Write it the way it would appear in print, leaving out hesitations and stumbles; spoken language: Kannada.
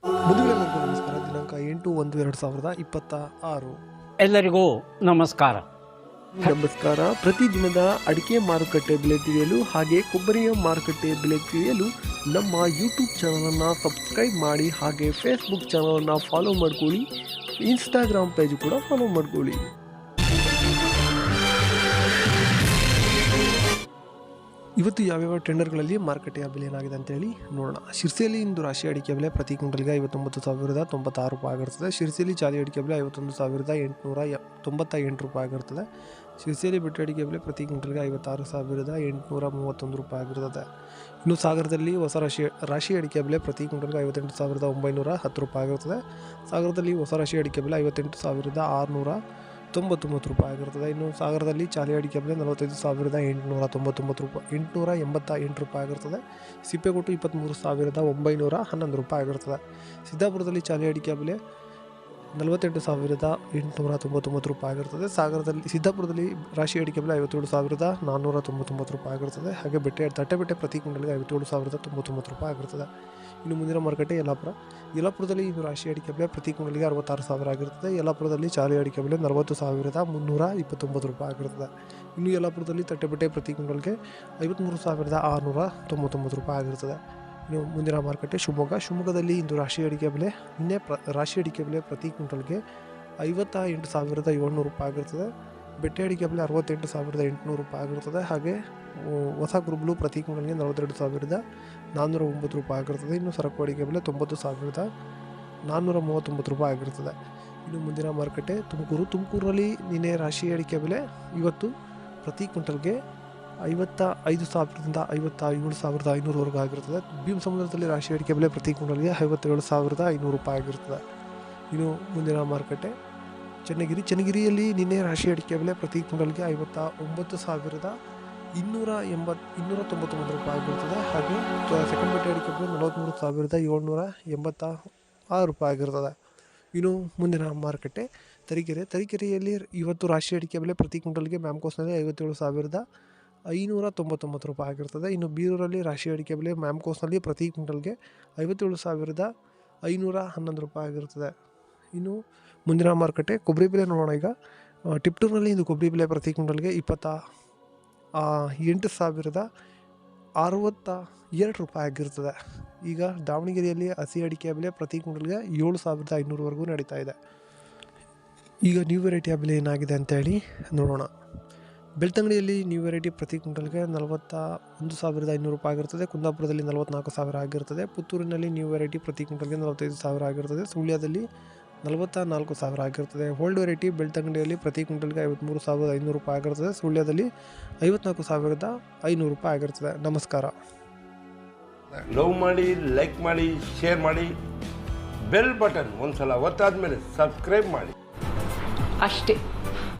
ಬಂಧುಗಳೆಲ್ಲರಿಗೂ ನಮಸ್ಕಾರ. ದಿನಾಂಕ 8/1/2026. ಎಲ್ಲರಿಗೂ ನಮಸ್ಕಾರ. ಪ್ರತಿದಿನದ ಅಡಿಕೆ ಮಾರುಕಟ್ಟೆ ಬೆಲೆ ತಿಳಿಯಲು ಹಾಗೆ ಕೊಬ್ಬರಿಯ ಮಾರುಕಟ್ಟೆ ಬೆಲೆ ತಿಳಿಯಲು ನಮ್ಮ ಯೂಟ್ಯೂಬ್ ಚಾನಲನ್ನು ಸಬ್ಸ್ಕ್ರೈಬ್ ಮಾಡಿ, ಹಾಗೆ ಫೇಸ್ಬುಕ್ ಚಾನಲನ್ನು ಫಾಲೋ ಮಾಡ್ಕೊಳ್ಳಿ, ಇನ್ಸ್ಟಾಗ್ರಾಮ್ ಪೇಜ್ ಕೂಡ ಫಾಲೋ ಮಾಡ್ಕೊಳ್ಳಿ. ಇವತ್ತು ಯಾವ್ಯಾವ ಟೆಂಡರ್ಗಳಲ್ಲಿ ಮಾರುಕಟ್ಟೆಯ ಬೆಲೆ ಏನಾಗಿದೆ ಅಂತೇಳಿ ನೋಡೋಣ. ಶಿರ್ಸಿಯಲ್ಲಿ ಇಂದು ರಾಶಿ ಅಡಿಕೆ ಬೆಲೆ ಪ್ರತಿ ಕ್ವಿಂಟಲ್ಗೆ 59,096 ರೂಪಾಯಿ ಆಗಿರ್ತದೆ. ಶಿರ್ಸಿಯಲ್ಲಿ ಚಾಲಿ ಅಡಿಕೆ ಬೆಲೆ 51,898 ರೂಪಾಯಿ ಆಗಿರ್ತದೆ. ಶಿರ್ಸಿಯಲ್ಲಿ ಬೆಟ್ಟೆ ಅಡಿಕೆ ಬೆಲೆ ಪ್ರತಿ ಕ್ವಿಂಟಲ್ಗೆ 56,831 ರೂಪಾಯಿ ಆಗಿರ್ತದೆ. ಇನ್ನು ಸಾಗರದಲ್ಲಿ ಹೊಸ ರಾಶಿ ಅಡಿಕೆ ಬೆಲೆ ಪ್ರತಿ ಕ್ವಿಂಟಲ್ಗೆ 58,910 ರೂಪಾಯಿ ಆಗಿರ್ತದೆ. ಸಾಗರದಲ್ಲಿ ಹೊಸ ರಾಶಿ ಅಡಿಕೆ ಬೆಲೆ 58,699 ರೂಪಾಯಿ ಆಗಿರ್ತದೆ. ಇನ್ನು ಸಾಗರದಲ್ಲಿ ಚಾಲಿ ಅಡಿಕೆ ಬೆಲೆ 45,899 ರೂಪಾಯಿ 888 ರೂಪಾಯಿ ಆಗಿರ್ತದೆ. ಸಿಪ್ಪೆಗೊಟ್ಟು 23,911 ರೂಪಾಯಿ ಆಗಿರ್ತದೆ. ಸಿದ್ದಾಪುರದಲ್ಲಿ ಚಾಲಿ ಅಡಿಕೆ ಬೆಲೆ 48,899 ರೂಪಾಯಿ ಆಗಿರ್ತದೆ. ಸಿದ್ದಾಪುರದಲ್ಲಿ ರಾಶಿ ಅಡಿಕೆ ಬೆಲೆ 57,499 ರೂಪಾಯಿ ಆಗಿರ್ತದೆ. ಹಾಗೆ ತಟ್ಟೆಬೆಟ್ಟೆ ಪ್ರತಿ ಕ್ವಿಂಟಲ್ಗೆ 57,099 ರೂಪಾಯಿ ಆಗಿರ್ತದೆ. ಇನ್ನು ಮುಂದಿನ ಮಾರುಕಟ್ಟೆ ಯಲ್ಲಾಪುರದಲ್ಲಿ ಇದು ರಾಶಿ ಅಡಿಕೆ ಬೆಲೆ ಪ್ರತಿ ಕ್ವಿಂಟಲ್ಗೆ 66,000 ಆಗಿರ್ತದೆ. ಯಲ್ಲಾಪುರದಲ್ಲಿ ಚಾಲಿ ಅಡಿಕೆ ಬೆಲೆ 40,329 ರೂಪಾಯಿ ಆಗಿರ್ತದೆ. ಇನ್ನು ಯಲ್ಲಾಪುರದಲ್ಲಿ ತಟ್ಟೆಬೆಟ್ಟೆ ಪ್ರತಿ ಕ್ವಿಂಟಲ್ಗೆ 53,699 ರೂಪಾಯಿ ಆಗಿರ್ತದೆ. ಇನ್ನು ಮುಂದಿನ ಮಾರುಕಟ್ಟೆ ಶಿವಮೊಗ್ಗದಲ್ಲಿ ಇಂದು ರಾಶಿ ಅಡಿಕೆ ಬೆಲೆ ಪ್ರತಿ ಕ್ವಿಂಟಲ್ಗೆ 58,700 ರೂಪಾಯಿ ಆಗಿರ್ತದೆ. ಬೆಟ್ಟೆ ಅಡಿಕೆ ಬೆಲೆ 68,800 ರೂಪಾಯಿ ಆಗಿರ್ತದೆ. ಹಾಗೆ ಹೊಸ ಗುರುಬಲು ಪ್ರತಿ ಕ್ವಿಂಟಲ್ಗೆ 42,409 ರೂಪಾಯಿ ಆಗಿರ್ತದೆ. ಇನ್ನು ಸರಕು ಅಡಿಕೆ ಬೆಲೆ 90,439 ರೂಪಾಯಿ ಆಗಿರ್ತದೆ. ಇನ್ನು ಮುಂದಿನ ಮಾರುಕಟ್ಟೆ ತುಮಕೂರಲ್ಲಿ ನಿನ್ನೆ ರಾಶಿ ಅಡಿಕೆ ಬೆಲೆ ಇವತ್ತು ಪ್ರತಿ ಕ್ವಿಂಟಲ್ಗೆ 55,000ದಿಂದ 57,500ವರೆಗೂ ಆಗಿರ್ತದೆ. ಭೀಮಸಮುದ್ರದಲ್ಲಿ ರಾಶಿ ಅಡಿಕೆ ಬೆಲೆ ಪ್ರತಿ ಕ್ವಿಂಟಲ್ಗೆ 57,500 ರೂಪಾಯಿ ಆಗಿರ್ತದೆ. ಇನ್ನು ಮುಂದಿನ ಮಾರುಕಟ್ಟೆ ಚನ್ನಗಿರಿಯಲ್ಲಿ ನಿನ್ನೆ ರಾಶಿ ಅಡಿಕೆ ಬೆಲೆ ಪ್ರತಿ ಕ್ವಿಂಟಲ್ಗೆ 59,299 ರೂಪಾಯಿ ಆಗಿರ್ತದೆ. ಹಾಗೆ ಸೆಕೆಂಡ್ ಬೆಟ್ಟೆ ಅಡಿಕೆ ಬೆಲೆ 43,786 ರೂಪಾಯಿ ಆಗಿರ್ತದೆ. ಇನ್ನು ಮುಂದಿನ ಮಾರುಕಟ್ಟೆ ತರೀಕೆರೆಯಲ್ಲಿ ಇವತ್ತು ರಾಶಿ ಅಡಿಕೆ ಬೆಲೆ ಪ್ರತಿ ಕ್ವಿಂಟಲ್ಗೆ ಮ್ಯಾಮ್ಕೋಸ್ನಲ್ಲಿ 57,599 ರೂಪಾಯಿ ಆಗಿರ್ತದೆ. ಇನ್ನು ಬೀರೂರಲ್ಲಿ ರಾಶಿ ಅಡಿಕೆ ಬೆಲೆ ಮ್ಯಾಮ್ಕೋಸ್ನಲ್ಲಿ ಪ್ರತಿ ಕ್ವಿಂಟಲ್ಗೆ 57,511 ರೂಪಾಯಿ ಆಗಿರ್ತದೆ. ಇನ್ನು ಮುಂದಿನ ಮಾರುಕಟ್ಟೆ ಕೊಬ್ಬರಿ ಬೆಲೆ ನೋಡೋಣ. ಈಗ ಟಿಪ್ಟೂರಿನಲ್ಲಿ ಇಂದು ಕೊಬ್ಬರಿ ಬೆಲೆ ಪ್ರತಿ ಕ್ವಿಂಟಲ್ಗೆ 28,062 ರೂಪಾಯಿ ಆಗಿರ್ತದೆ. ಈಗ ದಾವಣಗೆರೆಯಲ್ಲಿ ಹಸಿ ಅಡಿಕೆ ಬೆಲೆ ಪ್ರತಿ ಕ್ವಿಂಟಲ್ಗೆ 7,500ವರೆಗೂ ನಡೀತಾ ಇದೆ. ಈಗ ನ್ಯೂ ವೆರೈಟಿಯ ಬೆಲೆ ಏನಾಗಿದೆ ಅಂತೇಳಿ ನೋಡೋಣ. ಬೆಳ್ತಂಗಡಿಯಲ್ಲಿ ನ್ಯೂ ವೆರೈಟಿ ಪ್ರತಿ ಕ್ವಿಂಟಲ್ಗೆ 41,500 ರೂಪಾಯಿ ಆಗಿರ್ತದೆ. ಕುಂದಾಪುರದಲ್ಲಿ 44,000 ಆಗಿರ್ತದೆ. ಪುತ್ತೂರಿನಲ್ಲಿ ನ್ಯೂ ವೆರೈಟಿ ಪ್ರತಿ ಕ್ವಿಂಟಲ್ಗೆ 45,000 ಆಗಿರ್ತದೆ. ಸುಳ್ಯದಲ್ಲಿ 44,000 ಆಗಿರ್ತದೆ. ಓಲ್ಡ್ ವೆರೈಟಿ ಬೆಳ್ತಂಗಡಿಯಲ್ಲಿ ಪ್ರತಿ ಕ್ವಿಂಟಲ್ಗೆ 53,500 ರೂಪಾಯಿ ಆಗಿರ್ತದೆ. ಸುಳ್ಯದಲ್ಲಿ 54,500 ರೂಪಾಯಿ ಆಗಿರ್ತದೆ. ನಮಸ್ಕಾರ. ಲವ್ ಮಾಡಿ, ಲೈಕ್ ಮಾಡಿ, ಶೇರ್ ಮಾಡಿ, ಬೆಲ್ ಬಟನ್ ಒಂದ್ಸಲ ಒತ್ತಾದ್ಮೇಲೆ ಸಬ್ಸ್ಕ್ರೈಬ್ ಮಾಡಿ ಅಷ್ಟೇ.